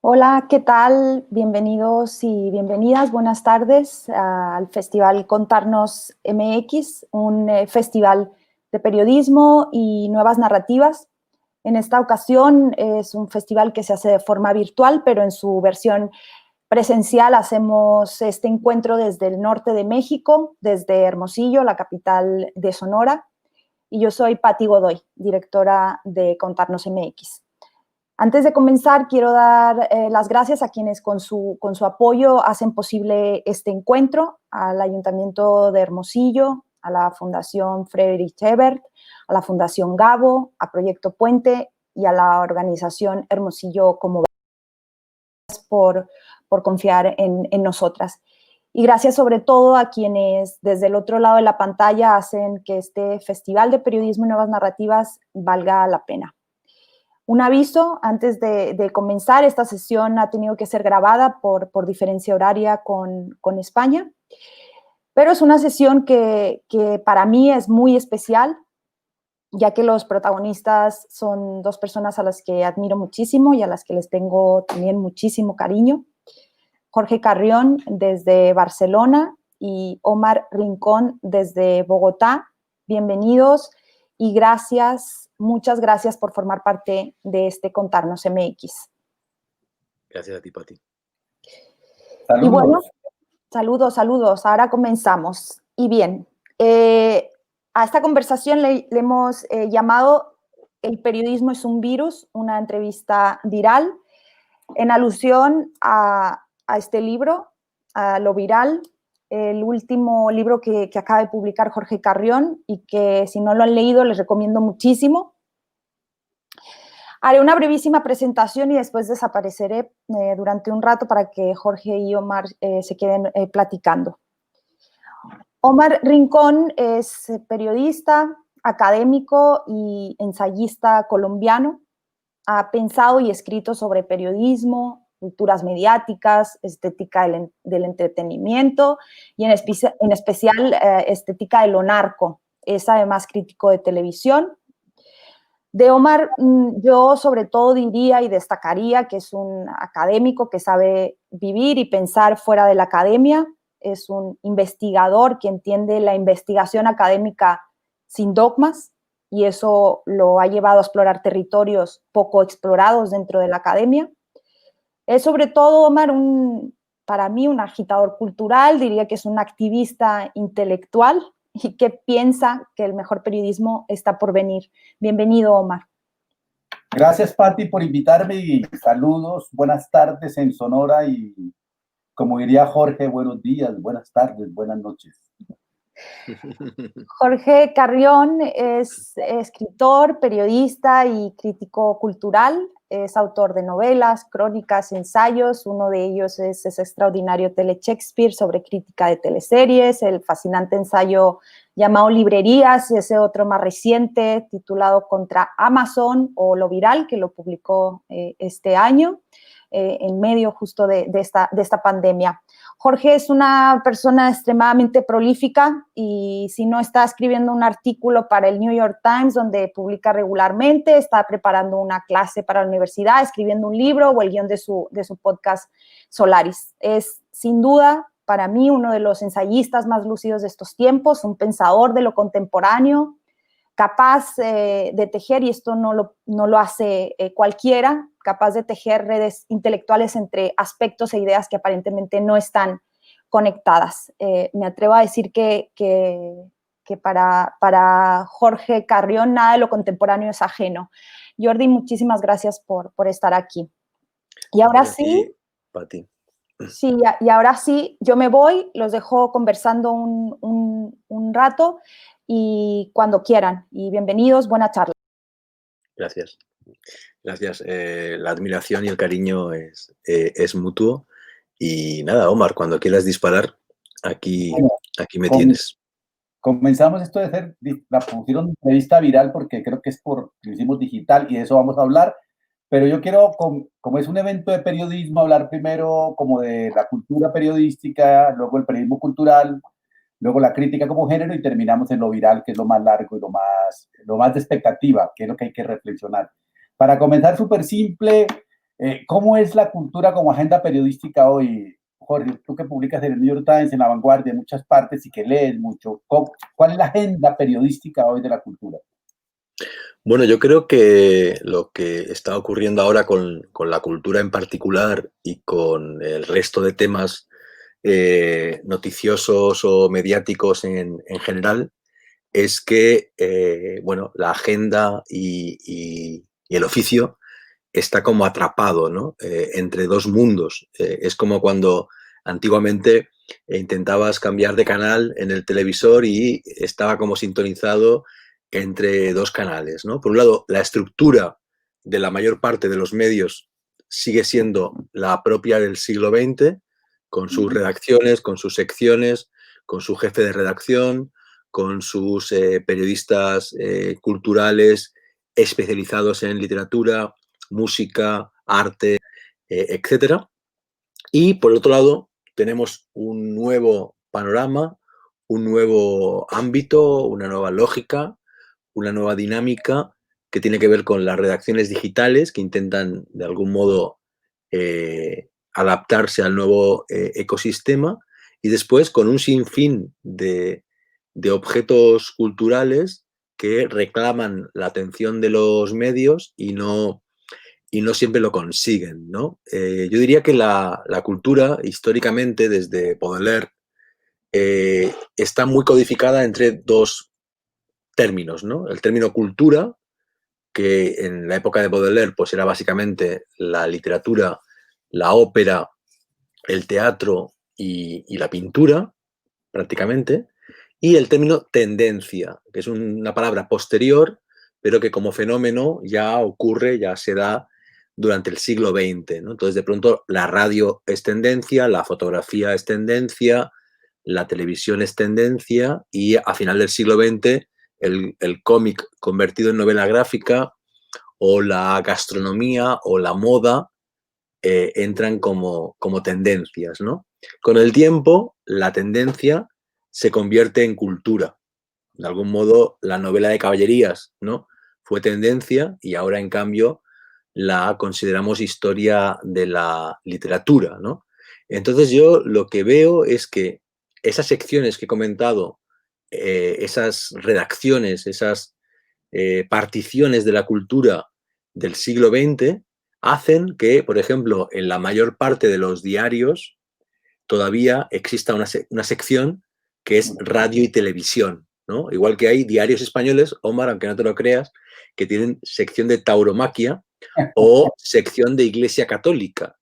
Hola, ¿qué tal? Bienvenidos y bienvenidas, buenas tardes al Festival Contarnos MX, un festival de periodismo y nuevas narrativas. En esta ocasión es un festival que se hace de forma virtual, pero en su versión presencial hacemos este encuentro desde el norte de México, desde Hermosillo, la capital de Sonora, y yo soy Patti Godoy, directora de Contarnos MX. Antes de comenzar, quiero dar las gracias a quienes con su apoyo hacen posible este encuentro, al Ayuntamiento de Hermosillo, a la Fundación Friedrich Ebert, a la Fundación Gabo, a Proyecto Puente y a la organización Hermosillo como por confiar en nosotras. Y gracias sobre todo a quienes desde el otro lado de la pantalla hacen que este Festival de Periodismo y Nuevas Narrativas valga la pena. Un aviso, antes de comenzar, esta sesión ha tenido que ser grabada por diferencia horaria con España, pero es una sesión que para mí es muy especial, ya que los protagonistas son dos personas a las que admiro muchísimo y a las que les tengo también muchísimo cariño. Jorge Carrión desde Barcelona y Omar Rincón desde Bogotá. Bienvenidos y gracias, muchas gracias por formar parte de este Contarnos MX. Gracias a ti, Pati. Y bueno, saludos. Ahora comenzamos. Y bien, a esta conversación le hemos llamado El periodismo es un virus, una entrevista viral, en alusión a este libro, a lo viral, el último libro que acaba de publicar Jorge Carrión y que si no lo han leído les recomiendo muchísimo. Haré una brevísima presentación y después desapareceré durante un rato para que Jorge y Omar se queden platicando. Omar Rincón es periodista, académico y ensayista colombiano. Ha pensado y escrito sobre periodismo, culturas mediáticas, estética del entretenimiento y en especial estética de lo narco. Es además crítico de televisión. De Omar, yo sobre todo diría y destacaría que es un académico que sabe vivir y pensar fuera de la academia, es un investigador que entiende la investigación académica sin dogmas y eso lo ha llevado a explorar territorios poco explorados dentro de la academia. Es sobre todo, Omar, para mí un agitador cultural, diría que es un activista intelectual y que piensa que el mejor periodismo está por venir. Bienvenido, Omar. Gracias, Patti, por invitarme y saludos, buenas tardes en Sonora y, como diría Jorge, buenos días, buenas tardes, buenas noches. Jorge Carrión es escritor, periodista y crítico cultural. Es autor de novelas, crónicas, ensayos. Uno de ellos es ese extraordinario Tele Shakespeare sobre crítica de teleseries, el fascinante ensayo llamado Librerías, ese otro más reciente titulado Contra Amazon o Lo Viral, que lo publicó este año, en medio justo de esta pandemia. Jorge es una persona extremadamente prolífica y si no está escribiendo un artículo para el New York Times donde publica regularmente, está preparando una clase para la universidad, escribiendo un libro o el guión de su podcast Solaris. Es sin duda para mí uno de los ensayistas más lúcidos de estos tiempos, un pensador de lo contemporáneo, capaz de tejer, y esto no lo hace cualquiera, capaz de tejer redes intelectuales entre aspectos e ideas que aparentemente no están conectadas. Me atrevo a decir que para Jorge Carrión nada de lo contemporáneo es ajeno. Jordi, muchísimas gracias por estar aquí. Y ahora sí, Pati. Sí, y ahora sí, yo me voy, los dejo conversando un rato y cuando quieran. Y bienvenidos, buena charla. Gracias. La admiración y el cariño es mutuo. Y nada, Omar, cuando quieras disparar, aquí me tienes. Comenzamos esto de ser, la pusieron entrevista viral porque creo que es lo hicimos digital y de eso vamos a hablar. Pero yo quiero, como es un evento de periodismo, hablar primero como de la cultura periodística, luego el periodismo cultural, luego la crítica como género y terminamos en lo viral, que es lo más largo y lo más de expectativa, que es lo que hay que reflexionar. Para comenzar, súper simple, ¿Cómo es la cultura como agenda periodística hoy? Jorge, tú que publicas en el New York Times, en La Vanguardia, en muchas partes y que lees mucho, ¿cuál es la agenda periodística hoy de la cultura? Bueno, yo creo que lo que está ocurriendo ahora con la cultura en particular y con el resto de temas noticiosos o mediáticos en general es que, bueno, la agenda y el oficio está como atrapado, ¿no? Entre dos mundos. Es como cuando antiguamente intentabas cambiar de canal en el televisor y estaba como sintonizado entre dos canales, ¿no? Por un lado, la estructura de la mayor parte de los medios sigue siendo la propia del siglo XX, con sus redacciones, con sus secciones, con su jefe de redacción, con sus periodistas culturales especializados en literatura, música, arte, etcétera. Y por otro lado, tenemos un nuevo panorama, un nuevo ámbito, una nueva lógica, una nueva dinámica que tiene que ver con las redacciones digitales que intentan de algún modo adaptarse al nuevo ecosistema, y después con un sinfín de objetos culturales que reclaman la atención de los medios y no siempre lo consiguen, ¿no? Yo diría que la cultura, históricamente, desde Baudelaire, está muy codificada entre dos términos, ¿no? El término cultura, que en la época de Baudelaire pues era básicamente la literatura, la ópera, el teatro y la pintura, prácticamente, y el término tendencia, que es una palabra posterior, pero que como fenómeno ya ocurre, ya se da durante el siglo XX, ¿no? Entonces, de pronto, la radio es tendencia, la fotografía es tendencia, la televisión es tendencia, y a final del siglo XX el cómic convertido en novela gráfica o la gastronomía o la moda entran como tendencias, ¿no? Con el tiempo, la tendencia se convierte en cultura. De algún modo, la novela de caballerías, ¿no? Fue tendencia y ahora, en cambio, la consideramos historia de la literatura, ¿no? Entonces yo lo que veo es que esas secciones que he comentado, esas redacciones, esas particiones de la cultura del siglo XX, hacen que, por ejemplo, en la mayor parte de los diarios todavía exista una sección que es radio y televisión, ¿no? Igual que hay diarios españoles, Omar, aunque no te lo creas, que tienen sección de tauromaquia o sección de iglesia católica.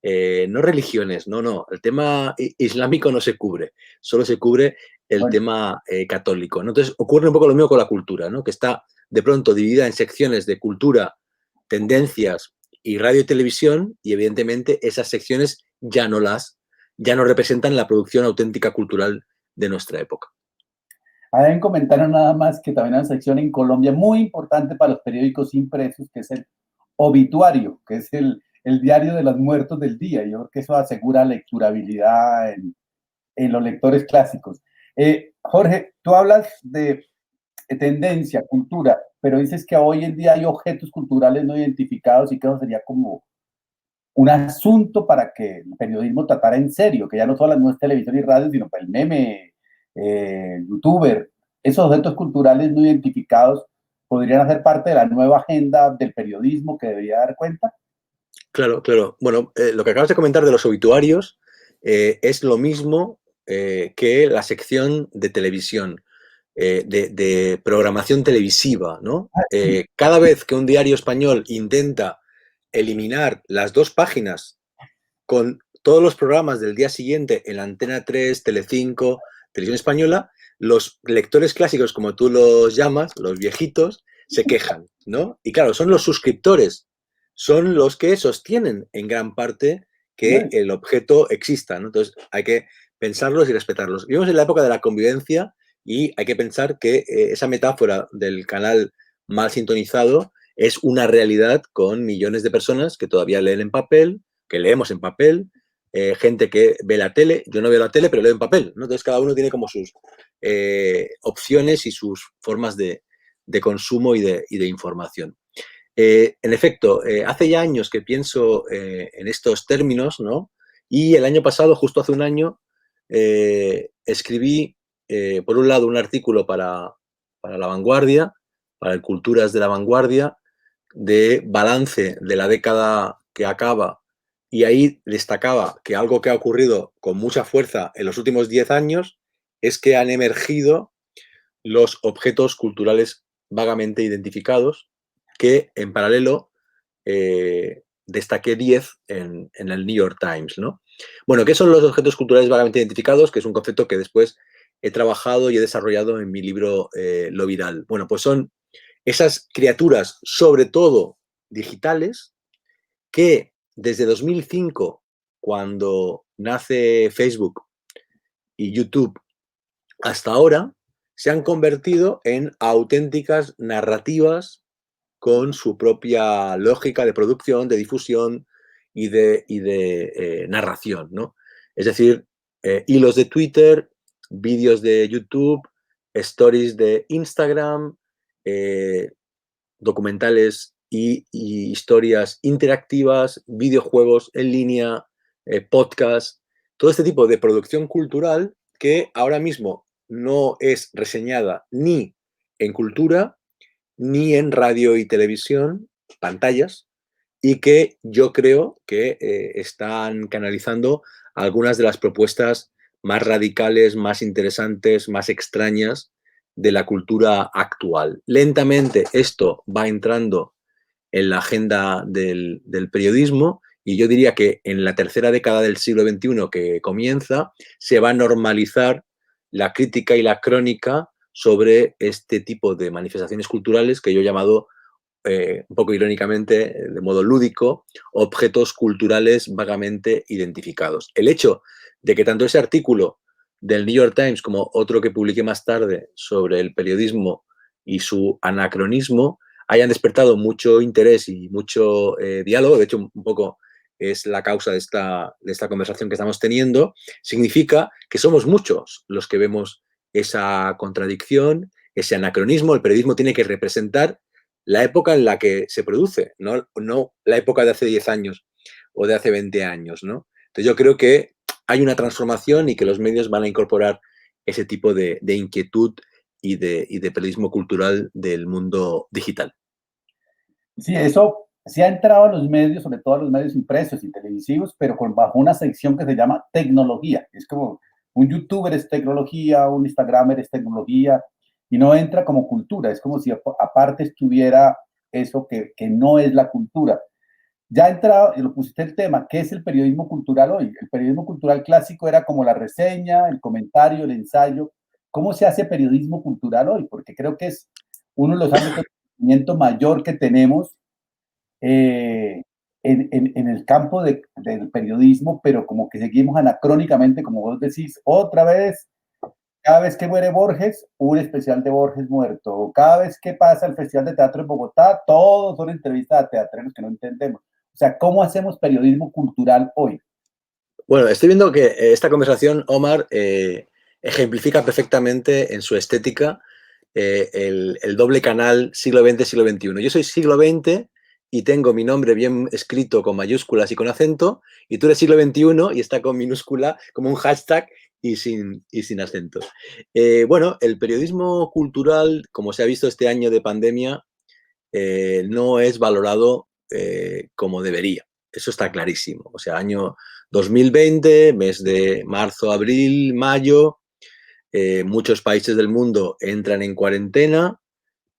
No religiones, no. El tema islámico no se cubre, solo se cubre el tema católico, ¿no? Entonces ocurre un poco lo mismo con la cultura, ¿no? Que está de pronto dividida en secciones de cultura, tendencias y radio y televisión, y evidentemente esas secciones ya no representan la producción auténtica cultural de nuestra época. Deben comentar nada más que también hay una sección en Colombia muy importante para los periódicos impresos, que es el obituario, que es el diario de los muertos del día. Yo creo que eso asegura lecturabilidad en los lectores clásicos. Jorge, tú hablas de tendencia, cultura, pero dices que hoy en día hay objetos culturales no identificados y que eso sería como un asunto para que el periodismo tratara en serio, que ya no solo no es televisión y radio, sino el meme, youtuber. Esos objetos culturales no identificados podrían hacer parte de la nueva agenda del periodismo que debería dar cuenta. Claro. Bueno, lo que acabas de comentar de los obituarios es lo mismo que la sección de televisión, de programación televisiva, ¿no? Cada vez que un diario español intenta eliminar las dos páginas con todos los programas del día siguiente en la Antena 3, Telecinco, Televisión Española, los lectores clásicos, como tú los llamas, los viejitos, se quejan, ¿no? Y claro, son los suscriptores, son los que sostienen en gran parte que el objeto exista, ¿no? Entonces hay que pensarlos y respetarlos. Vivimos en la época de la convivencia y hay que pensar que esa metáfora del canal mal sintonizado es una realidad con millones de personas que todavía leen en papel, que leemos en papel, gente que ve la tele. Yo no veo la tele, pero leo en papel, ¿no? Entonces cada uno tiene como sus opciones y sus formas de consumo y de información. En efecto, hace ya años que pienso en estos términos, ¿no? Y el año pasado, justo hace un año, escribí, por un lado, un artículo para La Vanguardia, para el Culturas de La Vanguardia, de balance de la década que acaba, y ahí destacaba que algo que ha ocurrido con mucha fuerza en los últimos 10 años es que han emergido los objetos culturales vagamente identificados, que en paralelo destaqué 10 en el New York Times, ¿no? Bueno, ¿qué son los objetos culturales vagamente identificados? Que es un concepto que después he trabajado y he desarrollado en mi libro Lo Viral. Bueno, pues son esas criaturas, sobre todo digitales, que desde 2005, cuando nace Facebook y YouTube, hasta ahora, se han convertido en auténticas narrativas con su propia lógica de producción, de difusión y de narración, ¿no? Es decir, hilos de Twitter, vídeos de YouTube, stories de Instagram, documentales y historias interactivas, videojuegos en línea, podcasts, todo este tipo de producción cultural que ahora mismo no es reseñada ni en cultura, ni en radio y televisión, pantallas, y que yo creo que están canalizando algunas de las propuestas más radicales, más interesantes, más extrañas de la cultura actual. Lentamente esto va entrando en la agenda del periodismo y yo diría que en la tercera década del siglo XXI que comienza se va a normalizar la crítica y la crónica sobre este tipo de manifestaciones culturales que yo he llamado, un poco irónicamente, de modo lúdico, objetos culturales vagamente identificados. El hecho de que tanto ese artículo del New York Times como otro que publiqué más tarde sobre el periodismo y su anacronismo hayan despertado mucho interés y mucho diálogo, de hecho un poco es la causa de esta conversación que estamos teniendo, significa que somos muchos los que vemos esa contradicción, ese anacronismo. El periodismo tiene que representar la época en la que se produce, no la época de hace 10 años o de hace 20 años, ¿no? Entonces yo creo que hay una transformación y que los medios van a incorporar ese tipo de inquietud y de periodismo cultural del mundo digital. Sí, eso sí ha entrado a los medios, sobre todo a los medios impresos y televisivos, pero bajo una sección que se llama tecnología. Es como un youtuber es tecnología, un instagramer es tecnología, y no entra como cultura. Es como si aparte estuviera eso que no es la cultura. Ya ha entrado, y lo pusiste el tema, ¿qué es el periodismo cultural hoy? El periodismo cultural clásico era como la reseña, el comentario, el ensayo. ¿Cómo se hace periodismo cultural hoy? Porque creo que es uno de los ámbitos de conocimiento mayor que tenemos en el campo del periodismo, pero como que seguimos anacrónicamente, como vos decís, otra vez, cada vez que muere Borges, un especial de Borges muerto. Cada vez que pasa el Festival de Teatro en Bogotá, todos son entrevistas a teatreros que no entendemos. O sea, ¿cómo hacemos periodismo cultural hoy? Bueno, estoy viendo que esta conversación, Omar, ejemplifica perfectamente en su estética el doble canal siglo XX, siglo XXI. Yo soy siglo XX y tengo mi nombre bien escrito con mayúsculas y con acento, y tú eres siglo XXI y está con minúscula como un hashtag y sin acento. Bueno, el periodismo cultural, como se ha visto este año de pandemia, no es valorado como debería. Eso está clarísimo. O sea, año 2020, mes de marzo, abril, mayo, muchos países del mundo entran en cuarentena,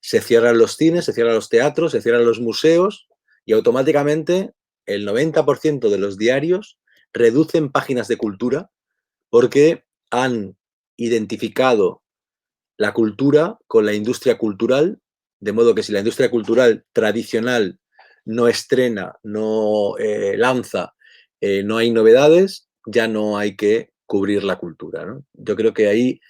se cierran los cines, se cierran los teatros, se cierran los museos y automáticamente el 90% de los diarios reducen páginas de cultura porque han identificado la cultura con la industria cultural, de modo que si la industria cultural tradicional no estrena, no lanza, no hay novedades, ya no hay que cubrir la cultura, ¿no? Yo creo que ahí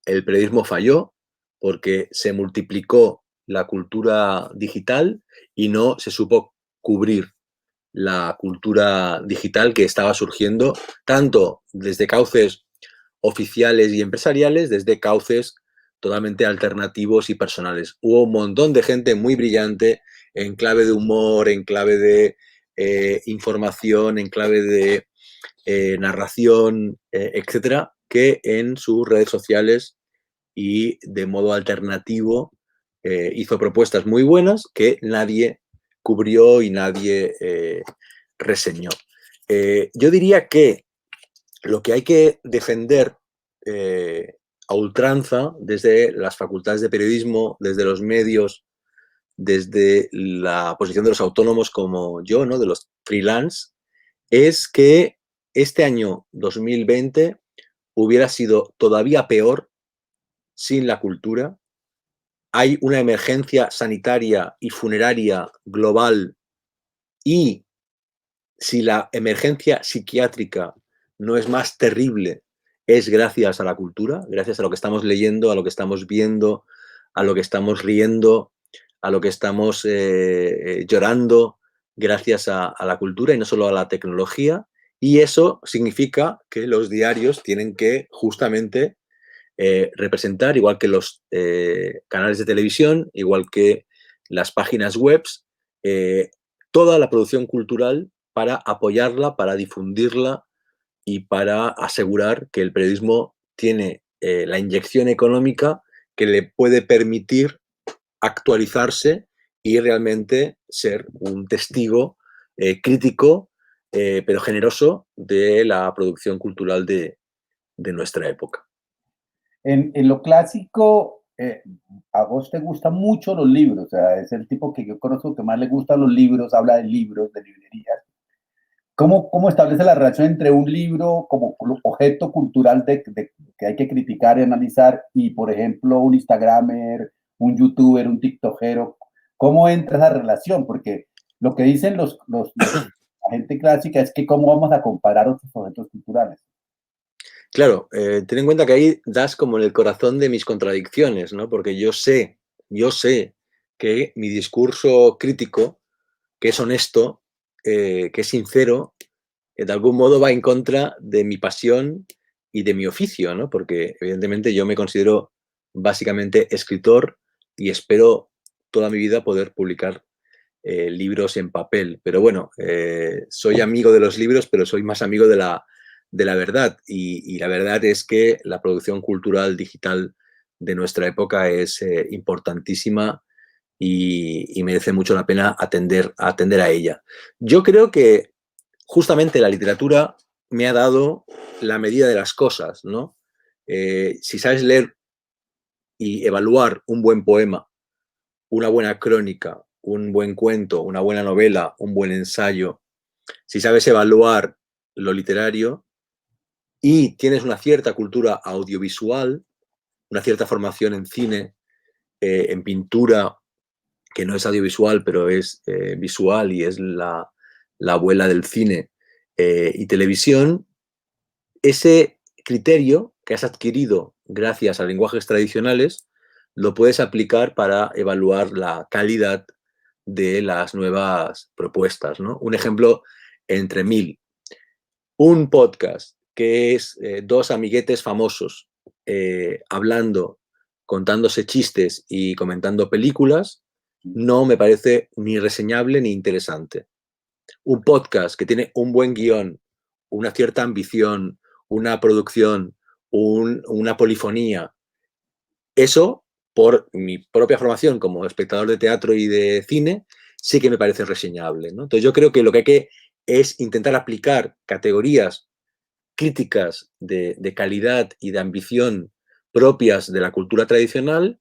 el periodismo falló porque se multiplicó la cultura digital y no se supo cubrir la cultura digital que estaba surgiendo tanto desde cauces oficiales y empresariales, desde cauces totalmente alternativos y personales. Hubo un montón de gente muy brillante en clave de humor, en clave de información, en clave de narración, etcétera, que en sus redes sociales y de modo alternativo hizo propuestas muy buenas que nadie cubrió y nadie reseñó. Yo diría que lo que hay que defender a ultranza desde las facultades de periodismo, desde los medios, desde la posición de los autónomos como yo, ¿no? De los freelance, es que este año 2020 hubiera sido todavía peor sin la cultura. Hay una emergencia sanitaria y funeraria global y si la emergencia psiquiátrica no es más terrible, es gracias a la cultura, gracias a lo que estamos leyendo, a lo que estamos viendo, a lo que estamos riendo, a lo que estamos llorando, gracias a la cultura y no solo a la tecnología. Y eso significa que los diarios tienen que justamente representar, igual que los canales de televisión, igual que las páginas web, toda la producción cultural para apoyarla, para difundirla y para asegurar que el periodismo tiene la inyección económica que le puede permitir actualizarse y realmente ser un testigo crítico, pero generoso de la producción cultural de nuestra época. En lo clásico, a vos te gustan mucho los libros, o sea, es el tipo que yo conozco que más le gustan los libros, habla de libros, de librerías. ¿Cómo establece la relación entre un libro como objeto cultural que hay que criticar y analizar y, por ejemplo, un Instagramer, un YouTuber, un TikTokero? ¿Cómo entra esa relación? Porque lo que dicen la gente clásica es que cómo vamos a comparar otros objetos culturales. Claro, ten en cuenta que ahí das como en el corazón de mis contradicciones, ¿no? Porque yo sé que mi discurso crítico, que es honesto, que es sincero, de algún modo va en contra de mi pasión y de mi oficio, ¿no? Porque evidentemente yo me considero básicamente escritor y espero toda mi vida poder publicar libros en papel. Pero bueno, soy amigo de los libros, pero soy más amigo de la verdad. Y la verdad es que la producción cultural digital de nuestra época es importantísima y merece mucho la pena atender a ella. Yo creo que justamente la literatura me ha dado la medida de las cosas, ¿no? Si sabes leer y evaluar un buen poema, una buena crónica, un buen cuento, una buena novela, un buen ensayo, si sabes evaluar lo literario y tienes una cierta cultura audiovisual, una cierta formación en cine, en pintura, que no es audiovisual, pero es visual y es la abuela del cine y televisión, ese criterio que has adquirido gracias a lenguajes tradicionales lo puedes aplicar para evaluar la calidad de las nuevas propuestas, ¿no? Un ejemplo entre mil. Un podcast que es dos amiguetes famosos hablando, contándose chistes y comentando películas, no me parece ni reseñable ni interesante. Un podcast que tiene un buen guión, una cierta ambición, una producción, una polifonía, eso, por mi propia formación como espectador de teatro y de cine, sí que me parece reseñable, ¿no? Entonces yo creo que lo que hay que es intentar aplicar categorías críticas de calidad y de ambición propias de la cultura tradicional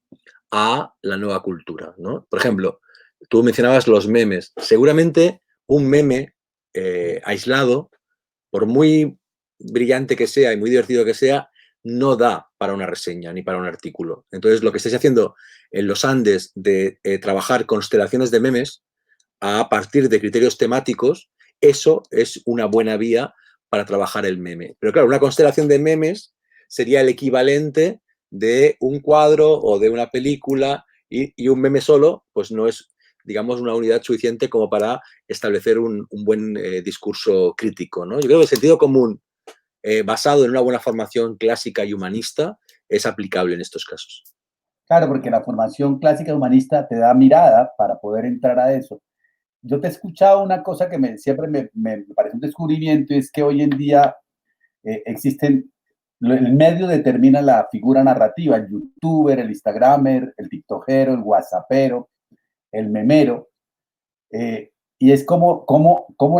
a la nueva cultura, ¿no? Por ejemplo, tú mencionabas los memes. Seguramente un meme aislado, por muy brillante que sea y muy divertido que sea, no da para una reseña ni para un artículo. Entonces, lo que estáis haciendo en los Andes de trabajar constelaciones de memes a partir de criterios temáticos, eso es una buena vía para trabajar el meme. Pero claro, una constelación de memes sería el equivalente de un cuadro o de una película y un meme solo, pues no es, digamos, una unidad suficiente como para establecer un buen discurso crítico, ¿no? Yo creo que el sentido común basado en una buena formación clásica y humanista es aplicable en estos casos. Claro, porque la formación clásica humanista te da mirada para poder entrar a eso. Yo te he escuchado una cosa que siempre me parece un descubrimiento, y es que hoy en día existen, el medio determina la figura narrativa, el youtuber, el instagramer, el tiktokero, el whatsappero, el memero, y es como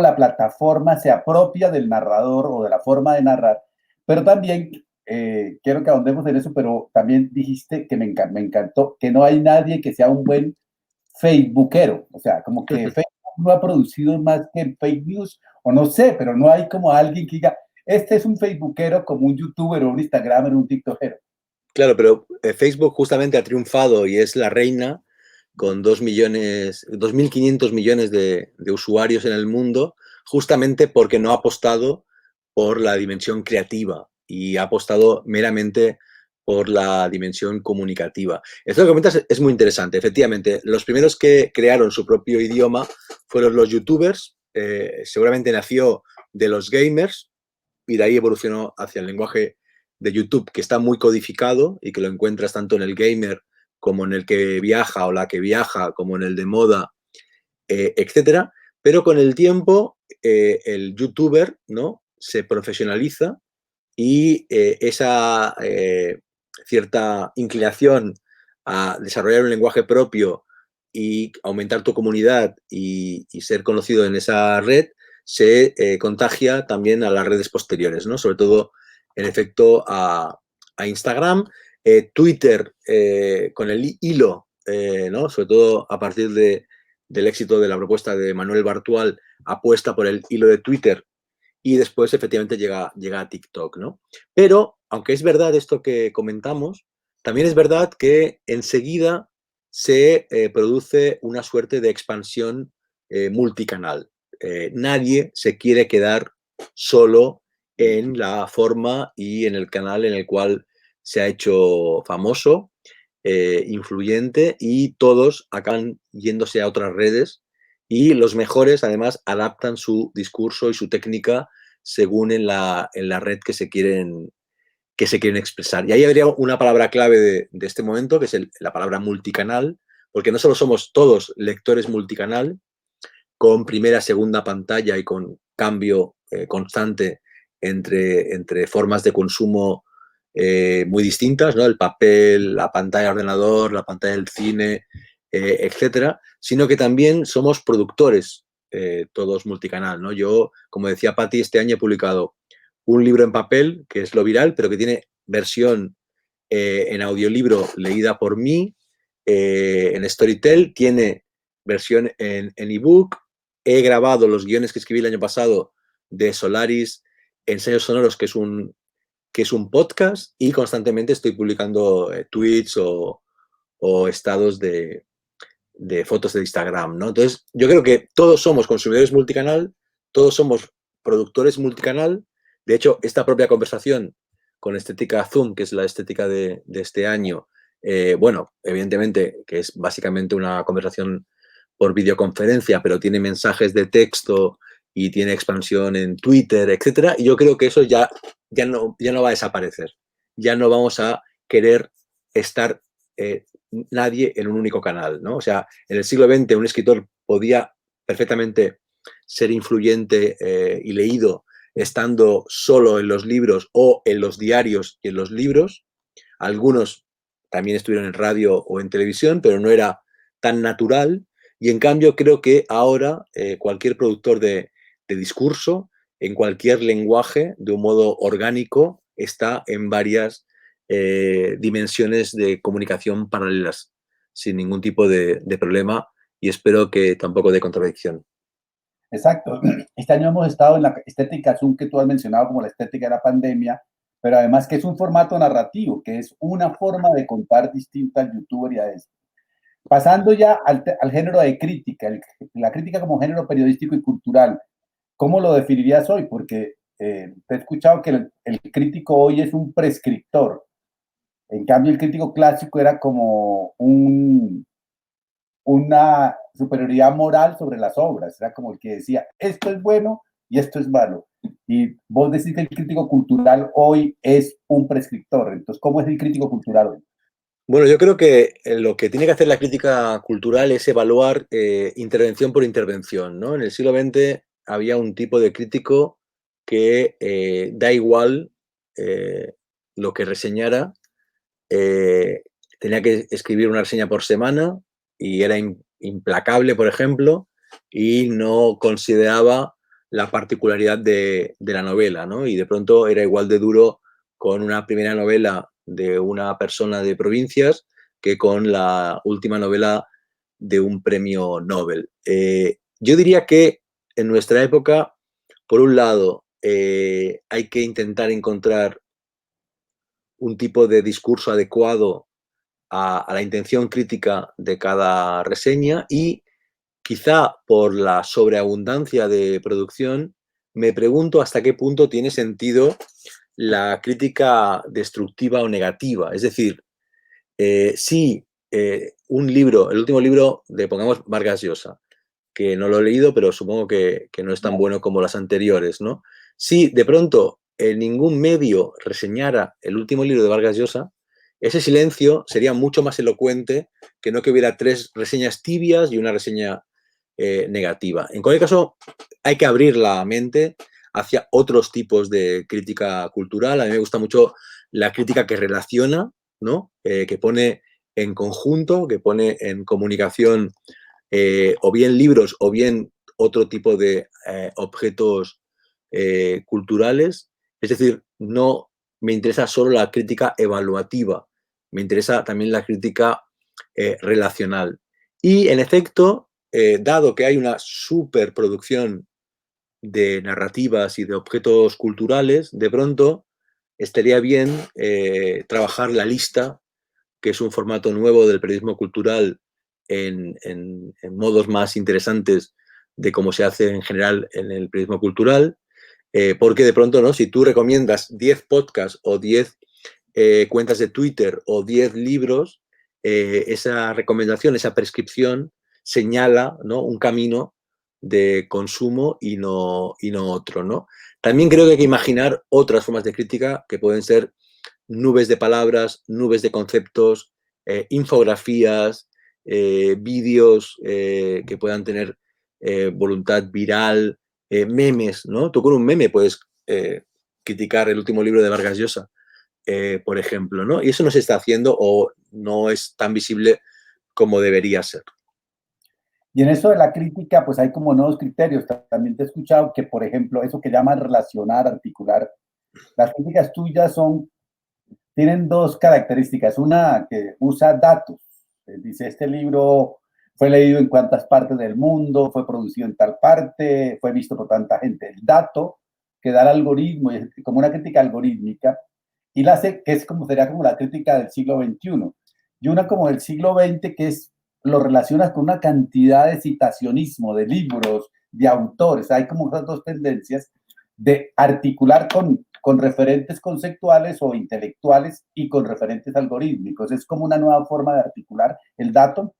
la plataforma se apropia del narrador o de la forma de narrar, pero también quiero que ahondemos en eso, pero también dijiste que me encantó, que no hay nadie que sea un buen facebookero, o sea, como que Facebook no ha producido más que fake news, o no sé, pero no hay como alguien que diga, este es un facebookero como un youtuber o un instagramer o un tiktokero. Claro, pero Facebook justamente ha triunfado y es la reina con 2.500 millones de usuarios en el mundo, justamente porque no ha apostado por la dimensión creativa y ha apostado meramente por la dimensión comunicativa. Esto que comentas es muy interesante. Efectivamente, los primeros que crearon su propio idioma fueron los youtubers. Seguramente nació de los gamers y de ahí evolucionó hacia el lenguaje de YouTube, que está muy codificado y que lo encuentras tanto en el gamer como en el que viaja o la que viaja, como en el de moda, etcétera. Pero con el tiempo, el youtuber, ¿no?, se profesionaliza y esa cierta inclinación a desarrollar un lenguaje propio y aumentar tu comunidad y ser conocido en esa red se contagia también a las redes posteriores, ¿no? Sobre todo en efecto a Instagram, Twitter con el hilo, ¿no?, sobre todo a partir del éxito de la propuesta de Manuel Bartual, apuesta por el hilo de Twitter y después efectivamente llega a TikTok, ¿no? Pero, aunque es verdad esto que comentamos, también es verdad que enseguida se produce una suerte de expansión multicanal. Nadie se quiere quedar solo en la forma y en el canal en el cual se ha hecho famoso, influyente, y todos acaban yéndose a otras redes y los mejores además adaptan su discurso y su técnica según en la red que se quieren expresar. Y ahí habría una palabra clave de este momento, que es la palabra multicanal, porque no solo somos todos lectores multicanal, con primera, segunda pantalla y con cambio constante entre formas de consumo muy distintas, ¿no? El papel, la pantalla de ordenador, la pantalla del cine, etcétera, sino que también somos productores, todos multicanal, ¿no? Yo, como decía Patti, este año he publicado un libro en papel, que es Lo Viral, pero que tiene versión en audiolibro leída por mí, en Storytel, tiene versión en ebook. He grabado los guiones que escribí el año pasado de Solaris, Ensayos Sonoros, que es un podcast, y constantemente estoy publicando tweets o estados de fotos de Instagram, ¿no? Entonces, yo creo que todos somos consumidores multicanal, todos somos productores multicanal. De hecho, esta propia conversación con Estética Zoom, que es la estética de este año, bueno, evidentemente que es básicamente una conversación por videoconferencia, pero tiene mensajes de texto y tiene expansión en Twitter, etcétera. Y yo creo que eso ya no va a desaparecer. Ya no vamos a querer estar nadie en un único canal, ¿no? O sea, en el siglo XX un escritor podía perfectamente ser influyente y leído estando solo en los libros o en los diarios y en los libros. Algunos también estuvieron en radio o en televisión, pero no era tan natural. Y en cambio creo que ahora cualquier productor de discurso, en cualquier lenguaje, de un modo orgánico, está en varias dimensiones de comunicación paralelas, sin ningún tipo de problema, y espero que tampoco de contradicción. Exacto. Este año hemos estado en la estética Zoom que tú has mencionado como la estética de la pandemia, pero además que es un formato narrativo, que es una forma de contar distinta al youtuber y a esto. Pasando ya al género de crítica, la crítica como género periodístico y cultural, ¿cómo lo definirías hoy? Porque te he escuchado que el crítico hoy es un prescriptor. En cambio, el crítico clásico era como una superioridad moral sobre las obras. Era como el que decía, esto es bueno y esto es malo. Y vos decís que el crítico cultural hoy es un prescriptor. Entonces, ¿cómo es el crítico cultural hoy? Bueno, yo creo que lo que tiene que hacer la crítica cultural es evaluar intervención por intervención, ¿no? En el siglo XX había un tipo de crítico que da igual lo que reseñara, eh, tenía que escribir una reseña por semana y era implacable, por ejemplo, y no consideraba la particularidad de la novela, ¿no? Y de pronto era igual de duro con una primera novela de una persona de provincias que con la última novela de un premio Nobel. Yo diría que en nuestra época, por un lado, hay que intentar encontrar un tipo de discurso adecuado a la intención crítica de cada reseña y quizá por la sobreabundancia de producción, me pregunto hasta qué punto tiene sentido la crítica destructiva o negativa. Es decir, si un libro, el último libro de, pongamos, Vargas Llosa, que no lo he leído, pero supongo que no es tan bueno como las anteriores, ¿no? Si de pronto en ningún medio reseñara el último libro de Vargas Llosa, ese silencio sería mucho más elocuente que no que hubiera 3 reseñas tibias y una reseña negativa. En cualquier caso, hay que abrir la mente hacia otros tipos de crítica cultural. A mí me gusta mucho la crítica que relaciona, ¿no? Que pone en conjunto, que pone en comunicación o bien libros o bien otro tipo de objetos culturales. Es decir, no me interesa solo la crítica evaluativa, me interesa también la crítica relacional. Y en efecto, dado que hay una superproducción de narrativas y de objetos culturales, de pronto estaría bien trabajar la lista, que es un formato nuevo del periodismo cultural en modos más interesantes de cómo se hace en general en el periodismo cultural, porque de pronto, ¿no? Si tú recomiendas 10 podcasts o 10 cuentas de Twitter o 10 libros, esa recomendación, esa prescripción señala, ¿no? Un camino de consumo y no otro, ¿no? También creo que hay que imaginar otras formas de crítica que pueden ser nubes de palabras, nubes de conceptos, infografías, vídeos que puedan tener voluntad viral, memes, ¿no? Tú con un meme puedes criticar el último libro de Vargas Llosa, por ejemplo, ¿no? Y eso no se está haciendo o no es tan visible como debería ser. Y en eso de la crítica, pues hay como nuevos criterios. También te he escuchado que, por ejemplo, eso que llaman relacionar, articular, las críticas tuyas tienen dos características. Una que usa datos. Dice, este libro fue leído en cuántas partes del mundo, fue producido en tal parte, fue visto por tanta gente. El dato que da el algoritmo, como una crítica algorítmica, y que es como sería como la crítica del siglo XXI. Y una como del siglo XX que lo relacionas con una cantidad de citacionismo, de libros, de autores. Hay como esas dos tendencias de articular con referentes conceptuales o intelectuales y con referentes algorítmicos. Es como una nueva forma de articular el dato.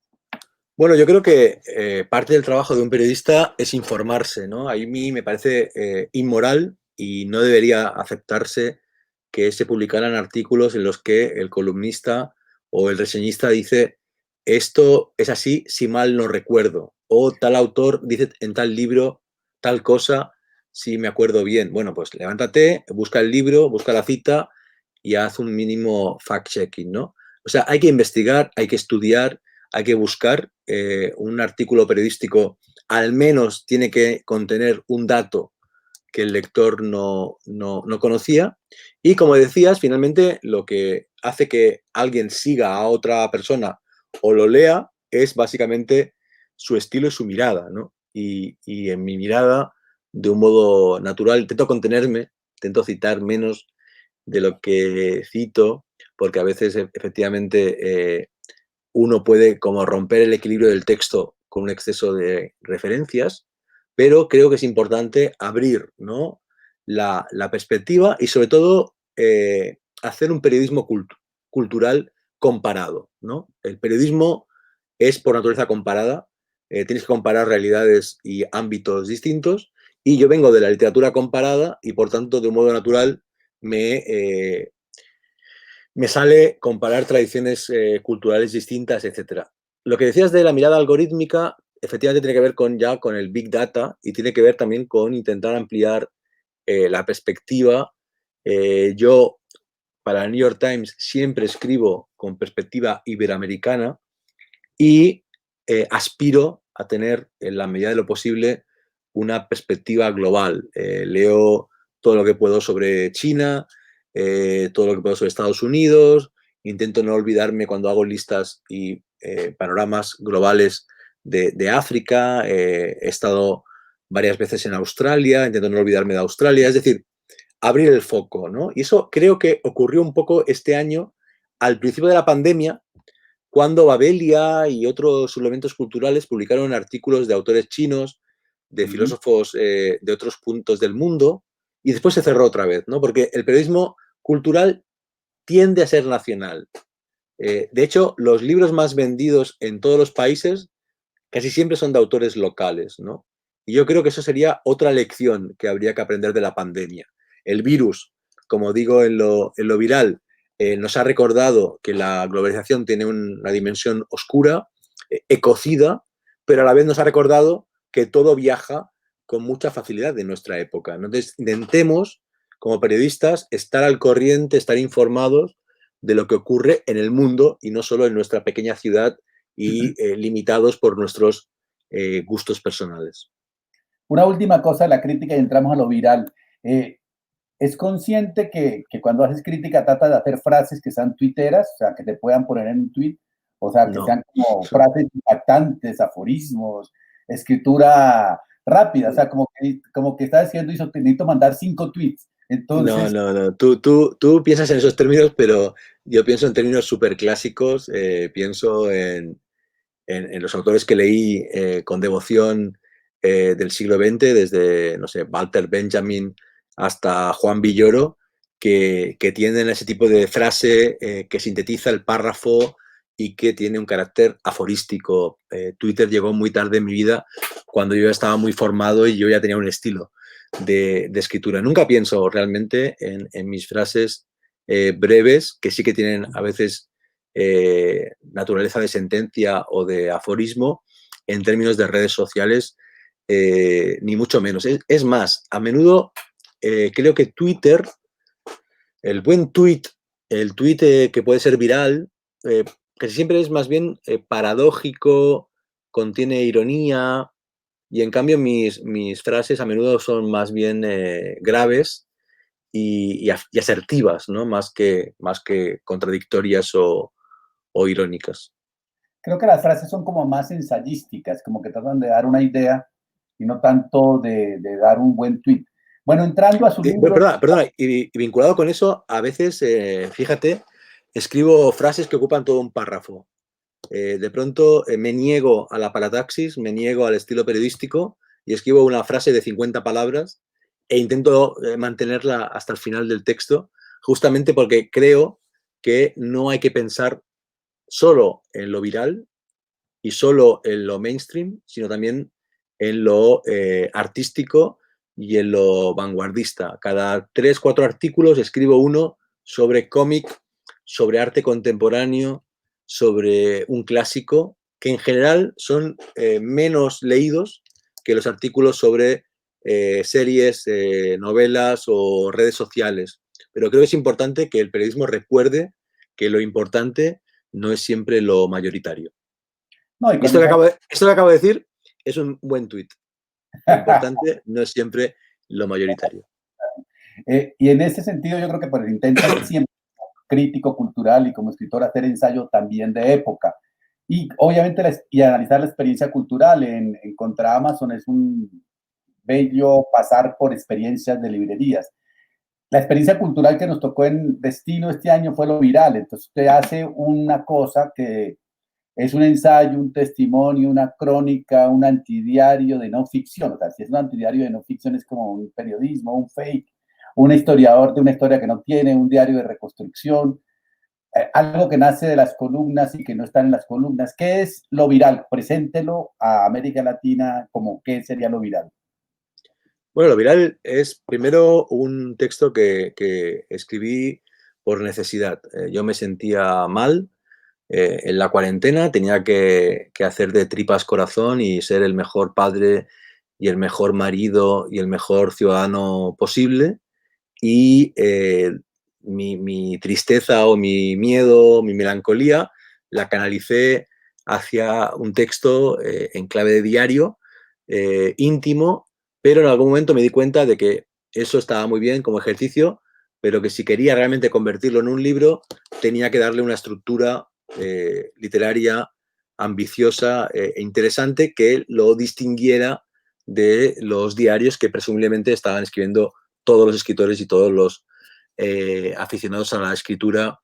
Bueno, yo creo que parte del trabajo de un periodista es informarse, ¿no? A mí me parece inmoral y no debería aceptarse que se publicaran artículos en los que el columnista o el reseñista dice esto es así si mal no recuerdo, o tal autor dice en tal libro tal cosa si me acuerdo bien. Bueno, pues levántate, busca el libro, busca la cita y haz un mínimo fact-checking, ¿no? O sea, hay que investigar, hay que estudiar, hay que buscar un artículo periodístico, al menos tiene que contener un dato que el lector no conocía. Y como decías, finalmente lo que hace que alguien siga a otra persona o lo lea es básicamente su estilo y su mirada, ¿no? Y en mi mirada, de un modo natural, intento contenerme, intento citar menos de lo que cito, porque a veces efectivamente uno puede como romper el equilibrio del texto con un exceso de referencias, pero creo que es importante abrir, ¿no? la perspectiva y sobre todo hacer un periodismo cultural comparado, ¿no? El periodismo es por naturaleza comparada, tienes que comparar realidades y ámbitos distintos, y yo vengo de la literatura comparada y por tanto de un modo natural me me sale comparar tradiciones culturales distintas, etc. Lo que decías de la mirada algorítmica, efectivamente tiene que ver con el Big Data y tiene que ver también con intentar ampliar la perspectiva. Yo, para el New York Times, siempre escribo con perspectiva iberoamericana y aspiro a tener, en la medida de lo posible, una perspectiva global. Leo todo lo que puedo sobre China, todo lo que puedo sobre Estados Unidos, intento no olvidarme cuando hago listas y panoramas globales de África, he estado varias veces en Australia, intento no olvidarme de Australia, es decir, abrir el foco, ¿no? Y eso creo que ocurrió un poco este año, al principio de la pandemia, cuando Babelia y otros suplementos culturales publicaron artículos de autores chinos, de filósofos de otros puntos del mundo, y después se cerró otra vez, ¿no? Porque el periodismo cultural tiende a ser nacional. De hecho, los libros más vendidos en todos los países casi siempre son de autores locales, ¿no? Y yo creo que eso sería otra lección que habría que aprender de la pandemia. El virus, como digo en lo viral, nos ha recordado que la globalización tiene una dimensión oscura, ecocida, pero a la vez nos ha recordado que todo viaja con mucha facilidad de nuestra época. Entonces, intentemos, como periodistas, estar al corriente, estar informados de lo que ocurre en el mundo y no solo en nuestra pequeña ciudad y limitados por nuestros gustos personales. Una última cosa de la crítica y entramos a lo viral. ¿Es consciente que cuando haces crítica tratas de hacer frases que sean tuiteras, o sea, que te puedan poner en un tweet, o sea, que No. sean como frases impactantes, aforismos, escritura rápida, o sea, como que está diciendo, necesito mandar 5 tweets. Entonces, No. Tú piensas en esos términos, pero yo pienso en términos súper clásicos. Pienso en los autores que leí con devoción del siglo XX, desde, no sé, Walter Benjamin hasta Juan Villoro, que tienen ese tipo de frase que sintetiza el párrafo y que tiene un carácter aforístico. Twitter llegó muy tarde en mi vida, cuando yo ya estaba muy formado y yo ya tenía un estilo de escritura. Nunca pienso realmente en mis frases breves, que sí que tienen a veces naturaleza de sentencia o de aforismo en términos de redes sociales, ni mucho menos. Es más, a menudo creo que Twitter, el buen tweet, el tweet que puede ser viral, casi siempre es más bien paradójico, contiene ironía, y en cambio mis frases a menudo son más bien graves y asertivas, ¿no? Más que contradictorias o irónicas. creo que las frases son como más ensayísticas, como que tratan de dar una idea y no tanto de dar un buen tweet. Bueno, entrando a su libro... Perdona, y vinculado con eso, a veces, fíjate, escribo frases que ocupan todo un párrafo. De pronto me niego a la parataxis, me niego al estilo periodístico y escribo una frase de 50 palabras e intento mantenerla hasta el final del texto, justamente porque creo que no hay que pensar solo en lo viral y solo en lo mainstream, sino también en lo artístico y en lo vanguardista. Cada 3, 4 artículos escribo uno sobre cómic, sobre arte contemporáneo, sobre un clásico, que en general son menos leídos que los artículos sobre series, novelas o redes sociales. Pero creo que es importante que el periodismo recuerde que lo importante no es siempre lo mayoritario. No, y Y cuando esto que acabo de decir es un buen tuit. Lo importante no es siempre lo mayoritario. y en ese sentido yo creo que pues, intenta siempre crítico cultural y como escritor hacer ensayo también de época. Y obviamente y analizar la experiencia cultural en Contra Amazon es un bello pasar por experiencias de librerías. La experiencia cultural que nos tocó en Destino este año fue lo viral. Entonces usted hace una cosa que es un ensayo, un testimonio, una crónica, un antidiario de no ficción. O sea, si es un antidiario de no ficción es como un periodismo, un fake, un historiador de una historia que no tiene, un diario de reconstrucción, algo que nace de las columnas y que no está en las columnas. ¿Qué es lo viral? Preséntelo a América Latina como qué sería lo viral. Bueno, lo viral es primero un texto que escribí por necesidad. Yo me sentía mal en la cuarentena, tenía que hacer de tripas corazón y ser el mejor padre y el mejor marido y el mejor ciudadano posible. Y mi tristeza o mi miedo, mi melancolía, la canalicé hacia un texto en clave de diario, íntimo, pero en algún momento me di cuenta de que eso estaba muy bien como ejercicio, pero que si quería realmente convertirlo en un libro, tenía que darle una estructura literaria ambiciosa e interesante que lo distinguiera de los diarios que presumiblemente estaban escribiendo todos los escritores y todos los aficionados a la escritura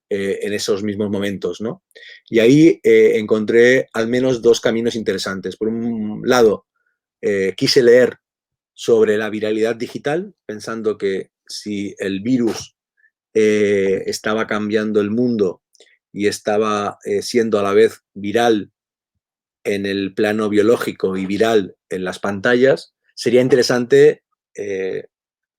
en esos mismos momentos, ¿no? Y ahí encontré al menos dos caminos interesantes. Por un lado, quise leer sobre la viralidad digital, pensando que si el virus estaba cambiando el mundo y estaba siendo a la vez viral en el plano biológico y viral en las pantallas, sería interesante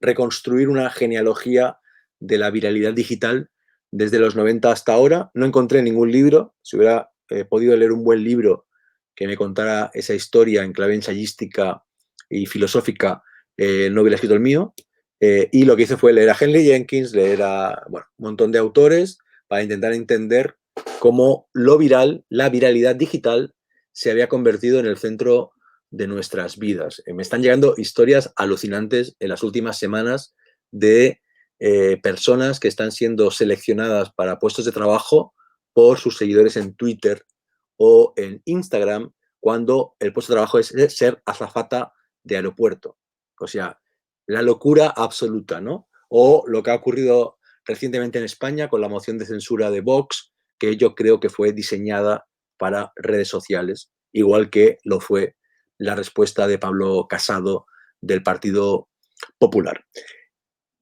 reconstruir una genealogía de la viralidad digital desde los 90 hasta ahora. No encontré ningún libro. Si hubiera podido leer un buen libro que me contara esa historia en clave ensayística y filosófica, no hubiera escrito el mío. Y lo que hice fue leer a Henry Jenkins, leer a un montón de autores para intentar entender cómo lo viral, la viralidad digital, se había convertido en el centro de nuestras vidas. Me están llegando historias alucinantes en las últimas semanas de personas que están siendo seleccionadas para puestos de trabajo por sus seguidores en Twitter o en Instagram, cuando el puesto de trabajo es ser azafata de aeropuerto. O sea, la locura absoluta, ¿no? O lo que ha ocurrido recientemente en España con la moción de censura de Vox, que yo creo que fue diseñada para redes sociales, igual que lo fue la respuesta de Pablo Casado del Partido Popular.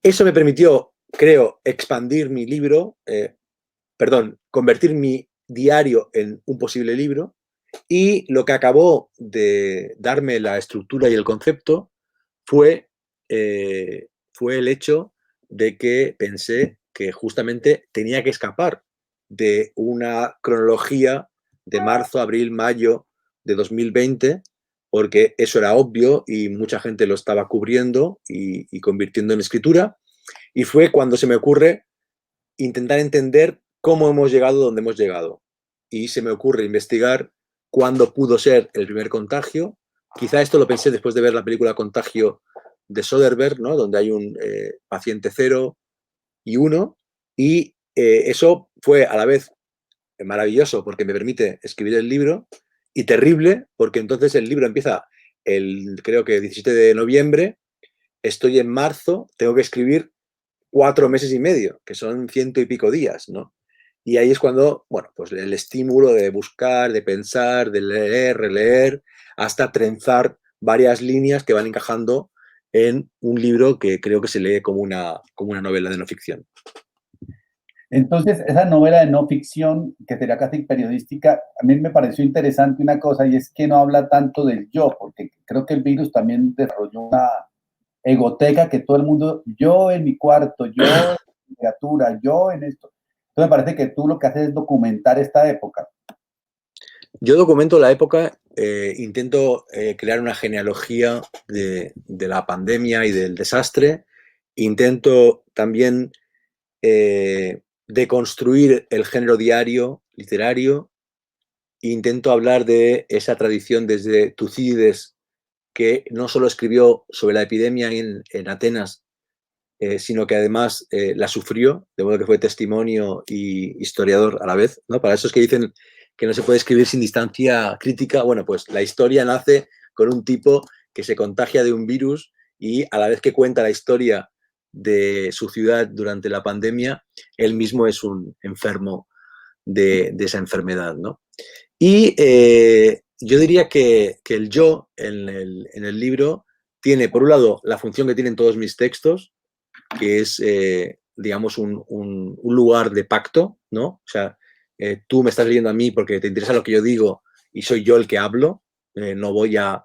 Eso me permitió, creo, expandir mi libro, convertir mi diario en un posible libro, y lo que acabó de darme la estructura y el concepto fue el hecho de que pensé que justamente tenía que escapar de una cronología de marzo, abril, mayo de 2020, porque eso era obvio y mucha gente lo estaba cubriendo y convirtiendo en escritura. Y fue cuando se me ocurre intentar entender cómo hemos llegado donde hemos llegado. Y se me ocurre investigar cuándo pudo ser el primer contagio. Quizá esto lo pensé después de ver la película Contagio de Soderbergh, ¿no? Donde hay un paciente 0 y 1. Y eso fue a la vez maravilloso porque me permite escribir el libro, y terrible porque entonces el libro empieza creo que 17 de noviembre, estoy en marzo, tengo que escribir 4 meses y medio, que son 100 y pico días, ¿no? Y ahí es cuando, bueno, pues el estímulo de buscar, de pensar, de leer, releer, hasta trenzar varias líneas que van encajando en un libro que creo que se lee como una novela de no ficción. Entonces, esa novela de no ficción, que sería casi periodística, a mí me pareció interesante una cosa, y es que no habla tanto del yo, porque creo que el virus también desarrolló una egoteca que todo el mundo, yo en mi cuarto, yo en mi literatura, yo en esto. Entonces me parece que tú lo que haces es documentar esta época. Yo documento la época, intento crear una genealogía de la pandemia y del desastre, intento también deconstruir el género diario literario, intento hablar de esa tradición desde Tucídides, que no solo escribió sobre la epidemia en Atenas, sino que además la sufrió, de modo que fue testimonio y historiador a la vez, ¿no? Para esos que dicen que no se puede escribir sin distancia crítica, bueno, pues la historia nace con un tipo que se contagia de un virus y a la vez que cuenta la historia de su ciudad durante la pandemia, él mismo es un enfermo de esa enfermedad, ¿no? Y yo diría que el yo en el libro tiene, por un lado, la función que tienen todos mis textos, que es, digamos, un lugar de pacto, ¿no? O sea, tú me estás leyendo a mí porque te interesa lo que yo digo y soy yo el que hablo. No voy a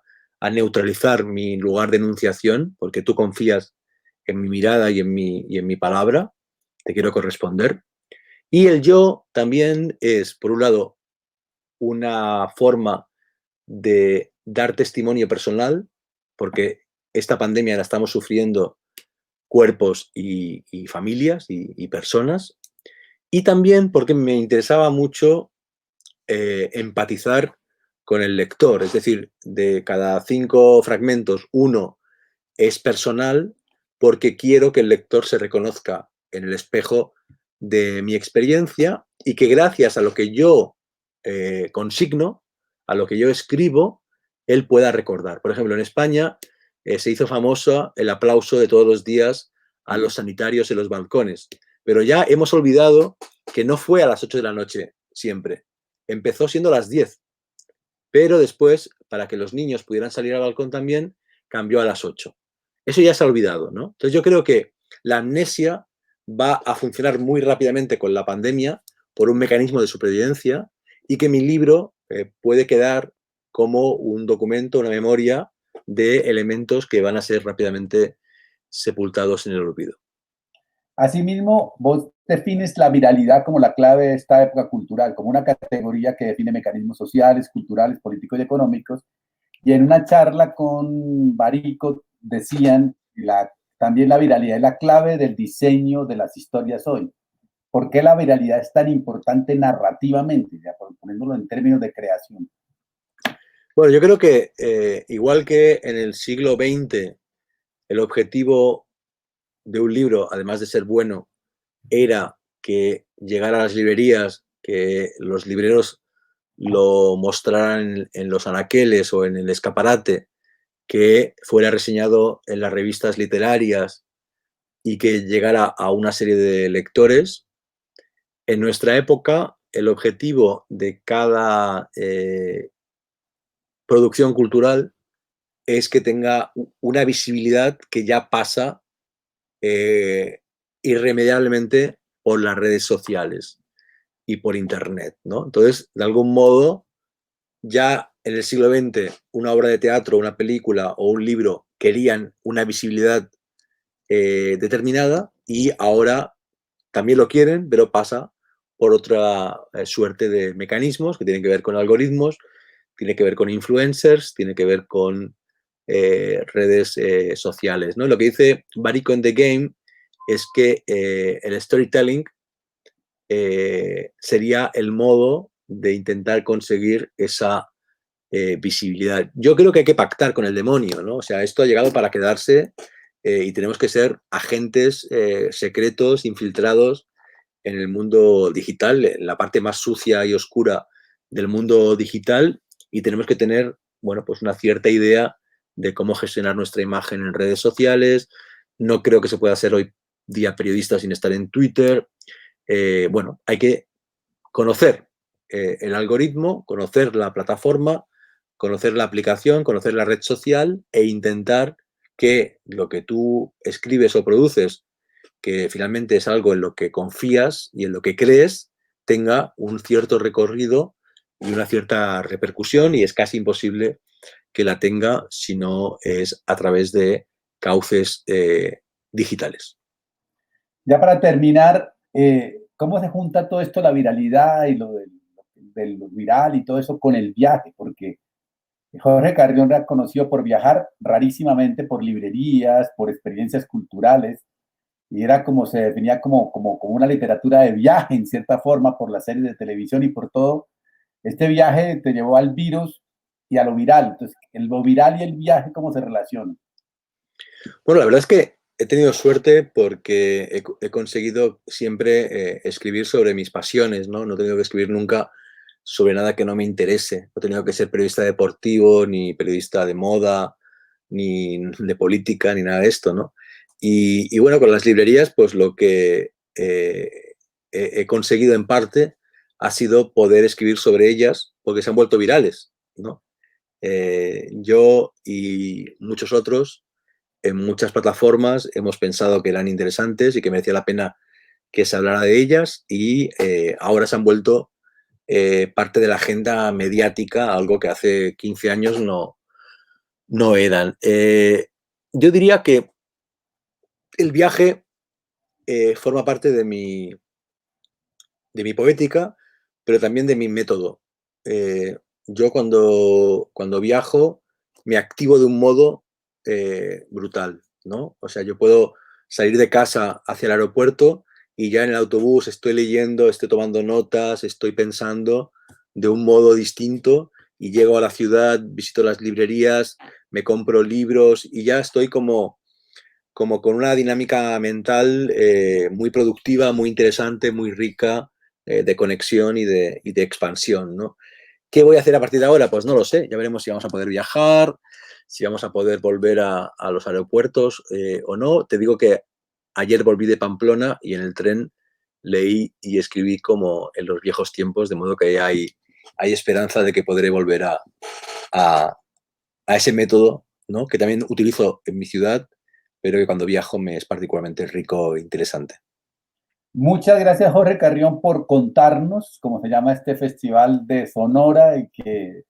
neutralizar mi lugar de enunciación porque tú confías en mi mirada y en mi palabra. te quiero corresponder. Y el yo también es, por un lado, una forma de dar testimonio personal, porque esta pandemia la estamos sufriendo cuerpos y familias y personas, y también porque me interesaba mucho empatizar con el lector, es decir, de cada 5 fragmentos, uno es personal porque quiero que el lector se reconozca en el espejo de mi experiencia y que gracias a lo que yo consigno, a lo que yo escribo, él pueda recordar. Por ejemplo, en España se hizo famoso el aplauso de todos los días a los sanitarios en los balcones, pero ya hemos olvidado que no fue a las 8 de la noche siempre. Empezó siendo a las 10, pero después, para que los niños pudieran salir al balcón también, cambió a las 8. Eso ya se ha olvidado, ¿no? Entonces yo creo que la amnesia va a funcionar muy rápidamente con la pandemia por un mecanismo de supervivencia y que mi libro puede quedar como un documento, una memoria de elementos que van a ser rápidamente sepultados en el olvido. Asimismo, vos defines la viralidad como la clave de esta época cultural, como una categoría que define mecanismos sociales, culturales, políticos y económicos. Y en una charla con Barico decían que también la viralidad es la clave del diseño de las historias hoy. ¿Por qué la viralidad es tan importante narrativamente, ya poniéndolo en términos de creación? Bueno, yo creo que igual que en el siglo XX el objetivo de un libro, además de ser bueno, era que llegara a las librerías, que los libreros lo mostraran en los anaqueles o en el escaparate, que fuera reseñado en las revistas literarias y que llegara a una serie de lectores. En nuestra época, el objetivo de cada producción cultural es que tenga una visibilidad que ya pasa irremediablemente por las redes sociales y por Internet, ¿no? Entonces, de algún modo, ya en el siglo XX, una obra de teatro, una película o un libro querían una visibilidad determinada y ahora también lo quieren, pero pasa por otra suerte de mecanismos que tienen que ver con algoritmos, tiene que ver con influencers, tiene que ver con redes sociales, ¿no? Lo que dice Barico en The Game es que el storytelling sería el modo de intentar conseguir esa visibilidad. Yo creo que hay que pactar con el demonio, ¿no? O sea, esto ha llegado para quedarse y tenemos que ser agentes secretos, infiltrados en el mundo digital, en la parte más sucia y oscura del mundo digital, y tenemos que tener, bueno, pues una cierta idea de cómo gestionar nuestra imagen en redes sociales. No creo que se pueda hacer hoy día periodista sin estar en Twitter. Bueno, hay que conocer el algoritmo, conocer la plataforma, conocer la aplicación, conocer la red social e intentar que lo que tú escribes o produces, que finalmente es algo en lo que confías y en lo que crees, tenga un cierto recorrido y una cierta repercusión, y es casi imposible que la tenga si no es a través de cauces digitales. Ya para terminar, ¿cómo se junta todo esto, la viralidad y lo del viral y todo eso con el viaje? Porque Jorge Carrión era conocido por viajar rarísimamente por librerías, por experiencias culturales, y era como se definía como una literatura de viaje, en cierta forma, por las series de televisión y por todo. Este viaje te llevó al virus y a lo viral. Entonces, lo viral y el viaje, ¿cómo se relacionan? Bueno, la verdad es que he tenido suerte porque he conseguido siempre escribir sobre mis pasiones, ¿no? No he tenido que escribir nunca sobre nada que no me interese. No he tenido que ser periodista deportivo, ni periodista de moda, ni de política, ni nada de esto, ¿no? Y bueno, con las librerías, pues lo que he conseguido en parte ha sido poder escribir sobre ellas porque se han vuelto virales, ¿no? Yo y muchos otros en muchas plataformas hemos pensado que eran interesantes y que merecía la pena que se hablara de ellas, y ahora se han vuelto parte de la agenda mediática, algo que hace 15 años no eran. Yo diría que el viaje forma parte de mi poética, pero también de mi método. Yo cuando viajo me activo de un modo brutal, ¿no? O sea, yo puedo salir de casa hacia el aeropuerto y ya en el autobús estoy leyendo, estoy tomando notas, estoy pensando de un modo distinto y llego a la ciudad, visito las librerías, me compro libros y ya estoy como con una dinámica mental muy productiva, muy interesante, muy rica, de conexión y de expansión, ¿no? ¿Qué voy a hacer a partir de ahora? Pues no lo sé. Ya veremos si vamos a poder viajar, si vamos a poder volver a los aeropuertos o no. Te digo que ayer volví de Pamplona y en el tren leí y escribí como en los viejos tiempos, de modo que hay esperanza de que podré volver a ese método, ¿no? Que también utilizo en mi ciudad, pero que cuando viajo me es particularmente rico e interesante. Muchas gracias, Jorge Carrión, por contarnos cómo se llama este festival de Sonora y que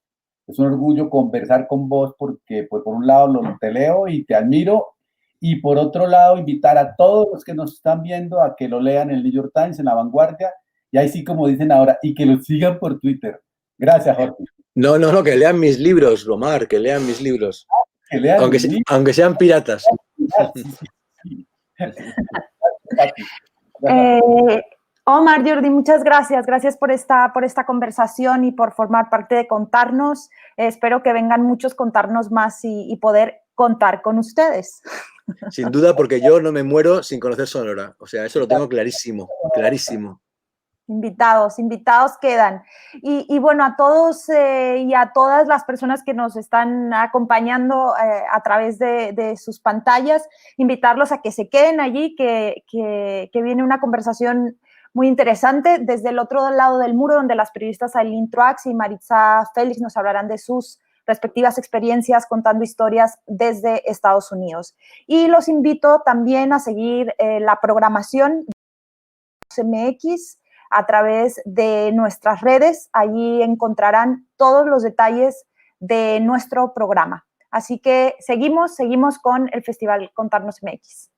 es un orgullo conversar con vos porque, pues, por un lado te leo y te admiro y por otro lado invitar a todos los que nos están viendo a que lo lean en el New York Times, en La Vanguardia y ahí sí, como dicen ahora, y que lo sigan por Twitter. Gracias, Jorge. No, que lean mis libros, Omar, que lean mis libros. Que lean mis libros. Aunque sean piratas. Sí. Omar, Jordi, muchas gracias. Gracias por esta conversación y por formar parte de Contarnos. Espero que vengan muchos Contarnos más y poder contar con ustedes. Sin duda, porque yo no me muero sin conocer Sonora. O sea, eso lo tengo clarísimo, clarísimo. Invitados quedan. Y bueno, a todos y a todas las personas que nos están acompañando a través de sus pantallas, invitarlos a que se queden allí, que viene una conversación muy interesante desde el otro lado del muro, donde las periodistas Aileen Truax y Maritza Félix nos hablarán de sus respectivas experiencias contando historias desde Estados Unidos. Y los invito también a seguir la programación de MX a través de nuestras redes. Allí encontrarán todos los detalles de nuestro programa. Así que seguimos con el Festival Contarnos MX.